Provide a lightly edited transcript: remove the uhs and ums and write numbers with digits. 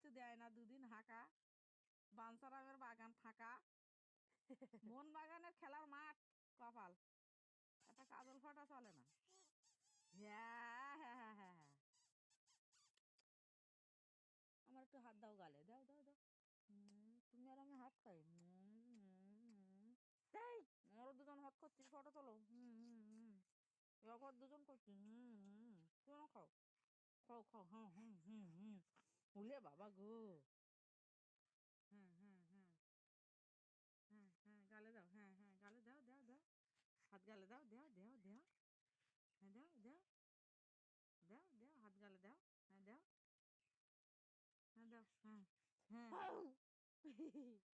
কিচ্ছু দেয় না, দুদিন হাঁকা, বাঞ্ছারামের বাগান ফাঁকা, মন বাগানের খেলার মাঠ কপাল, একটা কাজল ফাটা চলে না। হ্যাঁ হ্যাঁ হ্যাঁ হ্যাঁ হ্যাঁ, আমার একটু হাত দাও গালে, দাও দাও দাও। তুমি আর আমি হাত খাই। তাই আমারও দুজন হাত খাচ্ছি, ফটো তোলো। এবার দুজন করছি। তুমি খাও, খাও খাও, হ্যাঁ হুম হুম হুম। উলে বাবা গো। হ্যাঁ হ্যাঁ হ্যাঁ হ্যাঁ হ্যাঁ, গালে দাও, হ্যাঁ হ্যাঁ গালে দাও, দাও দাও, হাত গালে দাও, দাও দাও দাও, হ্যাঁ দাও দাও, দাও দাও, হাত গালে দাও, হ্যাঁ দাও, হ্যাঁ দাও, হ্যাঁ হ্যাঁ।